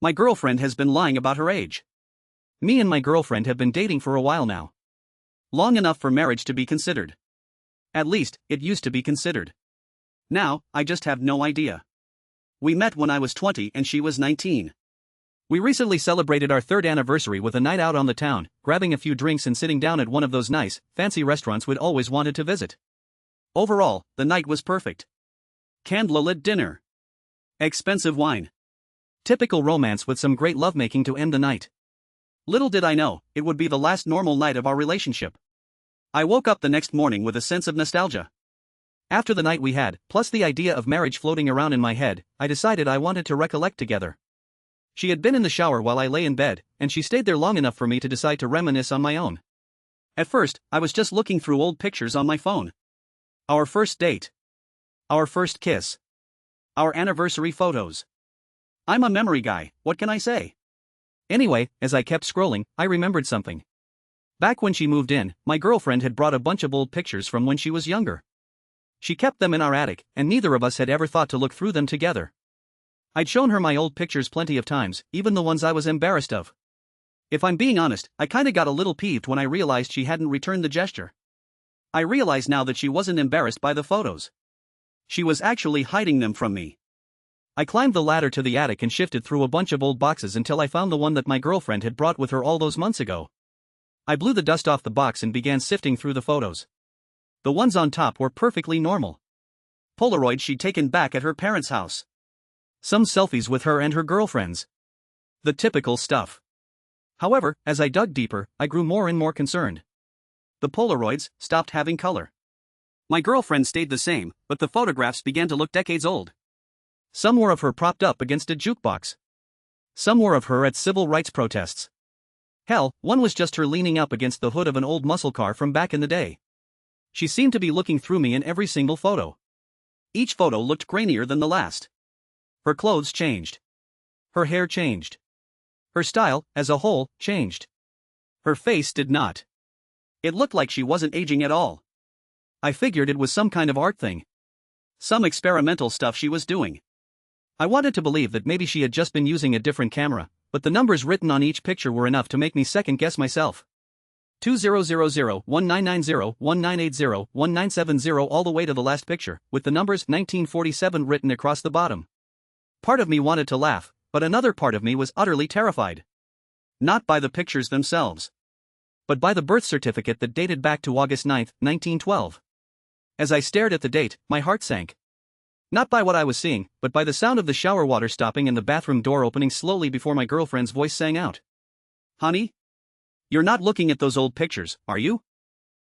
My girlfriend has been lying about her age. Me and my girlfriend have been dating for a while now. Long enough for marriage to be considered. At least, it used to be considered. Now, I just have no idea. We met when I was 20 and she was 19. We recently celebrated our 3rd anniversary with a night out on the town, grabbing a few drinks and sitting down at one of those nice, fancy restaurants we'd always wanted to visit. Overall, the night was perfect. Candlelit dinner. Expensive wine. Typical romance with some great lovemaking to end the night. Little did I know, it would be the last normal night of our relationship. I woke up the next morning with a sense of nostalgia. After the night we had, plus the idea of marriage floating around in my head, I decided I wanted to recollect together. She had been in the shower while I lay in bed, and she stayed there long enough for me to decide to reminisce on my own. At first, I was just looking through old pictures on my phone. Our first date. Our first kiss. Our anniversary photos. I'm a memory guy, what can I say? Anyway, as I kept scrolling, I remembered something. Back when she moved in, my girlfriend had brought a bunch of old pictures from when she was younger. She kept them in our attic, and neither of us had ever thought to look through them together. I'd shown her my old pictures plenty of times, even the ones I was embarrassed of. If I'm being honest, I kinda got a little peeved when I realized she hadn't returned the gesture. I realize now that she wasn't embarrassed by the photos. She was actually hiding them from me. I climbed the ladder to the attic and shifted through a bunch of old boxes until I found the one that my girlfriend had brought with her all those months ago. I blew the dust off the box and began sifting through the photos. The ones on top were perfectly normal. Polaroids she'd taken back at her parents' house. Some selfies with her and her girlfriends. The typical stuff. However, as I dug deeper, I grew more and more concerned. The Polaroids stopped having color. My girlfriend stayed the same, but the photographs began to look decades old. Some were of her propped up against a jukebox. Some were of her at civil rights protests. Hell, one was just her leaning up against the hood of an old muscle car from back in the day. She seemed to be looking through me in every single photo. Each photo looked grainier than the last. Her clothes changed. Her hair changed. Her style, as a whole, changed. Her face did not. It looked like she wasn't aging at all. I figured it was some kind of art thing. Some experimental stuff she was doing. I wanted to believe that maybe she had just been using a different camera, but the numbers written on each picture were enough to make me second guess myself. 2000, 1990, 1980, 1970 all the way to the last picture, with the numbers 1947 written across the bottom. Part of me wanted to laugh, but another part of me was utterly terrified. Not by the pictures themselves, but by the birth certificate that dated back to August 9, 1912. As I stared at the date, my heart sank. Not by what I was seeing, but by the sound of the shower water stopping and the bathroom door opening slowly before my girlfriend's voice sang out. "Honey? You're not looking at those old pictures, are you?"